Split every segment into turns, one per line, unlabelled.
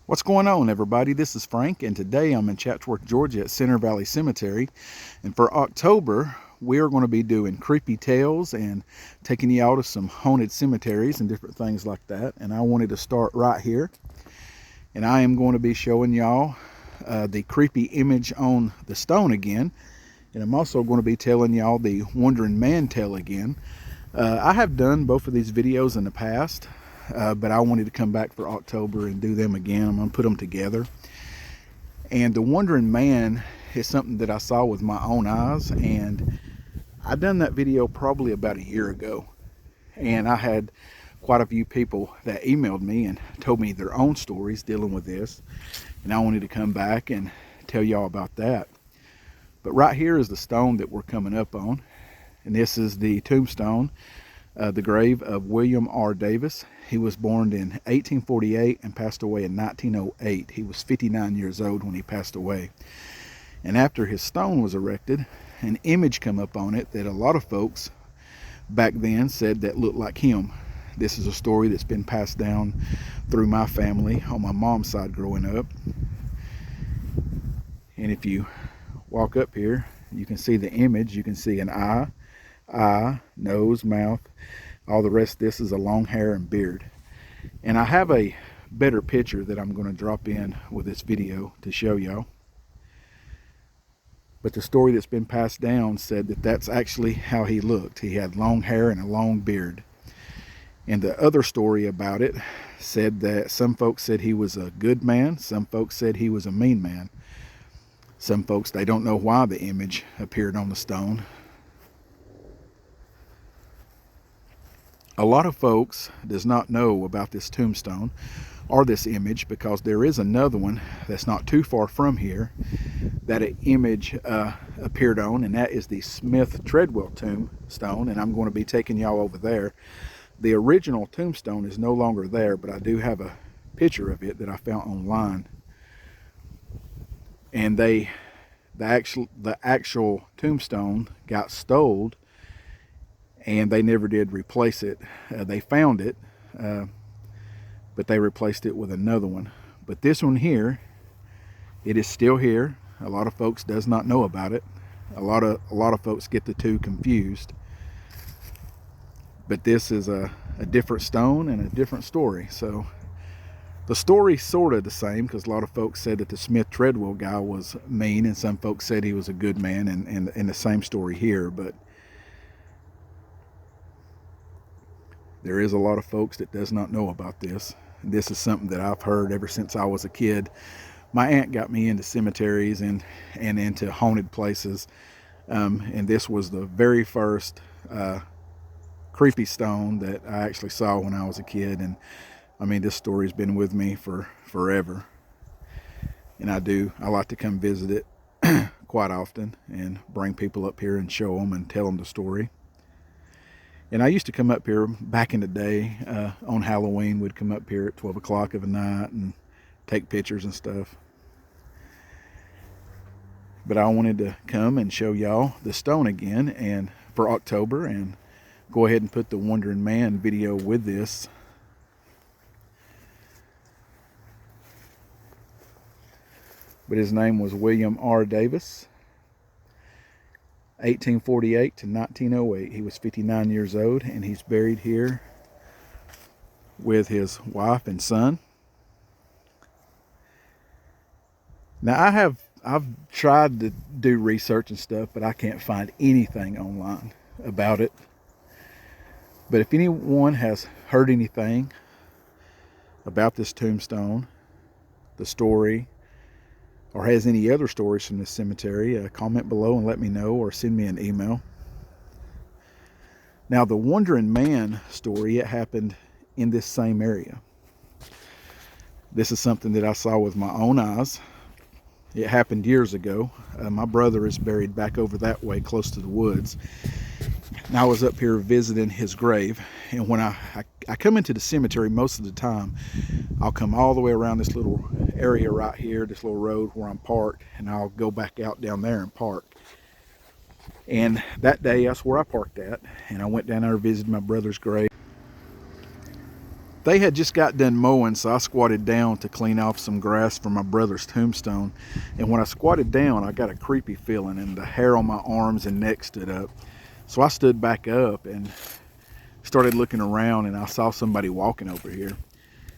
What's going on, everybody? This is Frank, and today I'm in Chatsworth, Georgia at Center Valley Cemetery. And for October, we are going to be doing creepy tales and taking you out of some haunted cemeteries and different things like that. And I wanted to start right here. And I am going to be showing y'all the creepy image on the stone again. And I'm also going to be telling y'all the Wandering Man tale again. I have done both of these videos in the past. But I wanted to come back for October and do them again. I'm going to put them together. And the Wandering Man is something that I saw with my own eyes, and I've done that video probably about a year ago. And I had quite a few people that emailed me and told me their own stories dealing with this, and I wanted to come back and tell y'all about that. But right here is the stone that we're coming up on, and this is the tombstone, the grave of William R. Davis. He was born in 1848 and passed away in 1908. He was 59 years old when he passed away. And after his stone was erected, an image came up on it that a lot of folks back then said that looked like him. This is a story that's been passed down through my family on my mom's side growing up. And if you walk up here, you can see the image. You can see an eye, nose, mouth. All the rest of this is a long hair and beard. And I have a better picture that I'm going to drop in with this video to show y'all. But the story that's been passed down said that that's actually how he looked. He had long hair and a long beard. And the other story about it said that some folks said he was a good man. Some folks said he was a mean man. Some folks, they don't know why the image appeared on the stone. A lot of folks does not know about this tombstone or this image, because there is another one that's not too far from here that an image appeared on, and that is the Smith Treadwell tombstone, and I'm going to be taking y'all over there. The original tombstone is no longer there, but I do have a picture of it that I found online. And the actual tombstone got stolen, and they never did replace it. They found it, but they replaced it with another one. But this one here, it is still here. A lot of folks does not know about it. A lot of folks get the two confused. But this is a different stone and a different story. So the story's sort of the same, because a lot of folks said that the Smith Treadwell guy was mean, and some folks said he was a good man, and the same story here. But there is a lot of folks that does not know about this. This is something that I've heard ever since I was a kid. My aunt got me into cemeteries and into haunted places. And this was the very first creepy stone that I actually saw when I was a kid. And I mean, this story's been with me for forever. And I like to come visit it quite often and bring people up here and show them and tell them the story. And I used to come up here back in the day on Halloween. We'd come up here at 12 o'clock of the night and take pictures and stuff. But I wanted to come and show y'all the stone again, and for October, and go ahead and put the Wandering Man video with this. But his name was William R. Davis. 1848 to 1908. He was 59 years old, and he's buried here with his wife and son. Now I've tried to do research and stuff, but I can't find anything online about it. But if anyone has heard anything about this tombstone, the story, or has any other stories from this cemetery, comment below and let me know, or send me an email. Now, the Wandering Man story, it happened in this same area. This is something that I saw with my own eyes. It happened years ago. My brother is buried back over that way, close to the woods. And I was up here visiting his grave, and when I come into the cemetery most of the time, I'll come all the way around this little area right here, this little road where I'm parked, and I'll go back out down there and park. And that day, that's where I parked at, and I went down there and visited my brother's grave. They had just got done mowing, so I squatted down to clean off some grass for my brother's tombstone. And when I squatted down, I got a creepy feeling, and the hair on my arms and neck stood up. So I stood back up and started looking around, and I saw somebody walking over here.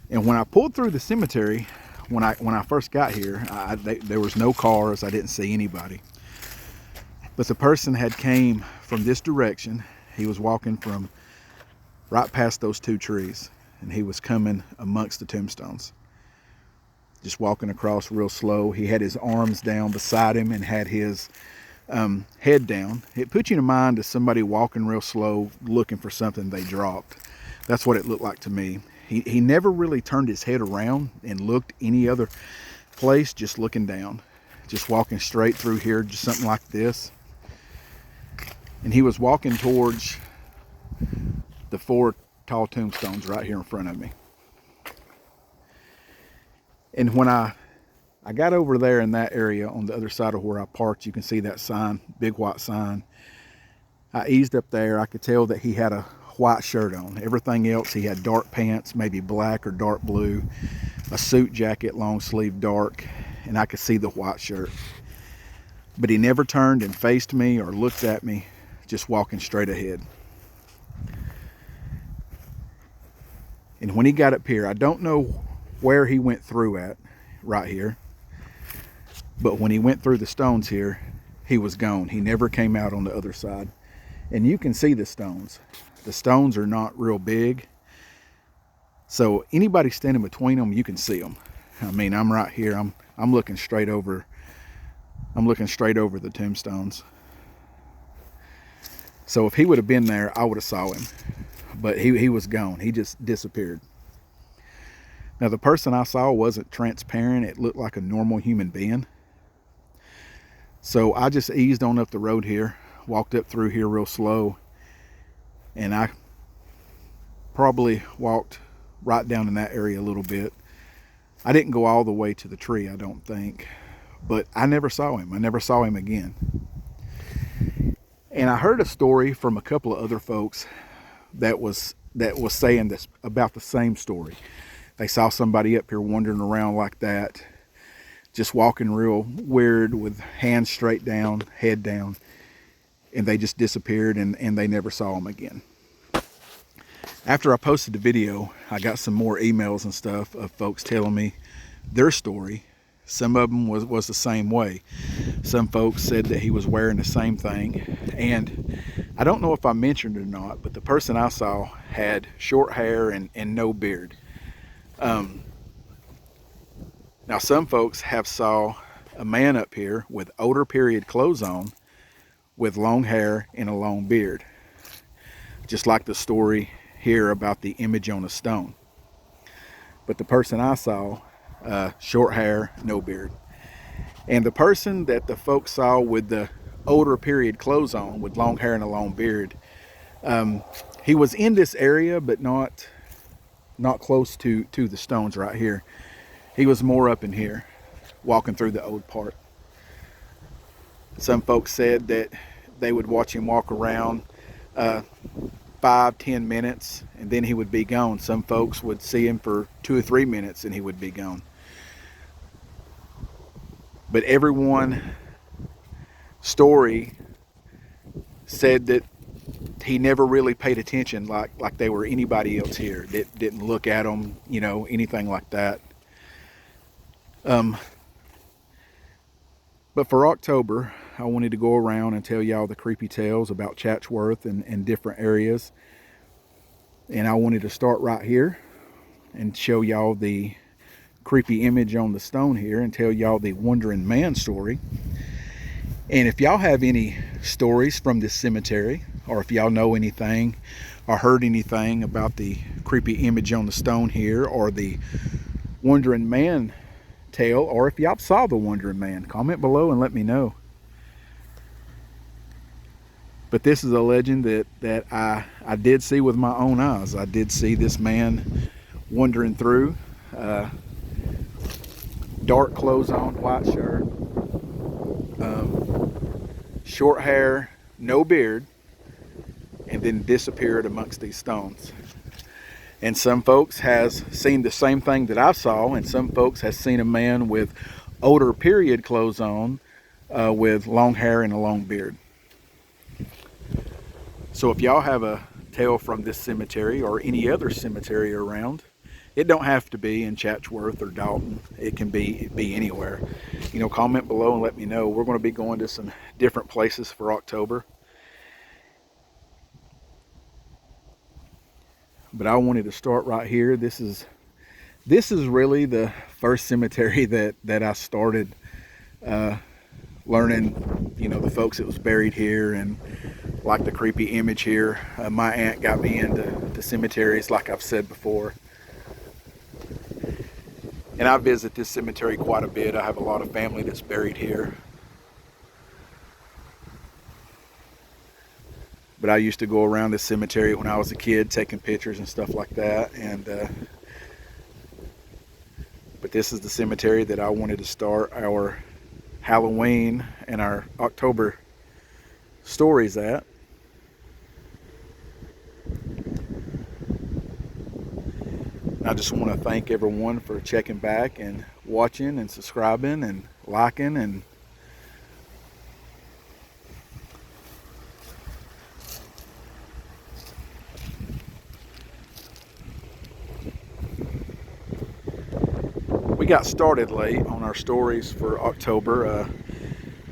And when I pulled through the cemetery, when I first got here, there was no cars. I didn't see anybody. But the person had came from this direction. He was walking from right past those two trees, and he was coming amongst the tombstones, just walking across real slow. He had his arms down beside him and had his head down. It put you in mind of somebody walking real slow looking for something they dropped. That's what it looked like to me. He never really turned his head around and looked any other place, just looking down, just walking straight through here, just something like this. And he was walking towards the 4 tall tombstones right here in front of me. And when I got over there in that area on the other side of where I parked, you can see that sign, big white sign. I eased up there. I could tell that he had a white shirt on. Everything else, he had dark pants, maybe black or dark blue, a suit jacket, long sleeve dark, and I could see the white shirt. But he never turned and faced me or looked at me, just walking straight ahead. And when he got up here, I don't know where he went through at, right here, but when he went through the stones here, he was gone. He never came out on the other side. And you can see the stones. The stones are not real big, so anybody standing between them, you can see them. I mean, I'm right here. I'm looking straight over. I'm looking straight over the tombstones. So if he would have been there, I would have saw him. But he was gone. He just disappeared. Now, the person I saw wasn't transparent. It looked like a normal human being. So I just eased on up the road here, walked up through here real slow, and I probably walked right down in that area a little bit. I didn't go all the way to the tree, I don't think, but I never saw him. I never saw him again. And I heard a story from a couple of other folks that was saying this about the same story. They saw somebody up here wandering around like that, just walking real weird with hands straight down, head down, and they just disappeared, and they never saw them again. After I posted the video, I got some more emails and stuff of folks telling me their story. Some of them was the same way. Some folks said that he was wearing the same thing, and I don't know if I mentioned it or not, but the person I saw had short hair and no beard. Now some folks have saw a man up here with older period clothes on, with long hair and a long beard, just like the story here about the image on a stone. But the person I saw, short hair, no beard. And the person that the folks saw with the older period clothes on, with long hair and a long beard, he was in this area, but not close to the stones right here. He was more up in here, walking through the old part. Some folks said that they would watch him walk around 5-10 minutes, and then he would be gone. Some folks would see him for 2 or 3 minutes and he would be gone. But everyone's story said that he never really paid attention like they were anybody else here. Didn't look at them, anything like that. But for October, I wanted to go around and tell y'all the creepy tales about Chatsworth and different areas. And I wanted to start right here and show y'all the creepy image on the stone here and tell y'all the wandering man story. And if y'all have any stories from this cemetery, or if y'all know anything or heard anything about the creepy image on the stone here, or the wandering man tale, or if y'all saw the wandering man, comment below and let me know. But this is a legend that I did see with my own eyes. I did see this man wandering through, dark clothes on, white shirt, short hair, no beard, and then disappeared amongst these stones. And some folks has seen the same thing that I saw, and some folks has seen a man with older period clothes on, with long hair and a long beard. So if y'all have a tale from this cemetery or any other cemetery around, it don't have to be in Chatsworth or Dalton. It can be anywhere. You know, comment below and let me know. We're going to be going to some different places for October. But I wanted to start right here. This is really the first cemetery that I started learning, you know, the folks that was buried here, and like the creepy image here. My aunt got me into cemeteries, like I've said before. And I visit this cemetery quite a bit. I have a lot of family that's buried here. But I used to go around this cemetery when I was a kid, taking pictures and stuff like that. But this is the cemetery that I wanted to start our Halloween and our October stories at. I just want to thank everyone for checking back and watching and subscribing and liking. And we got started late on our stories for October.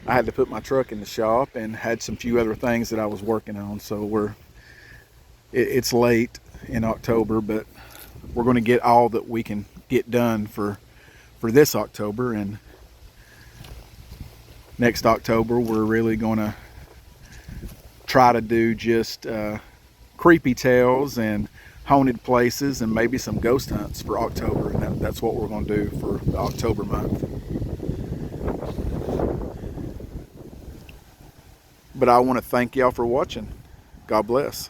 I had to put my truck in the shop and had some few other things that I was working on, so it's late in October, but we're going to get all that we can get done for this October. And next October we're really going to try to do just creepy tales and haunted places and maybe some ghost hunts for October, and that's what we're going to do for the October month. But I want to thank y'all for watching. God bless.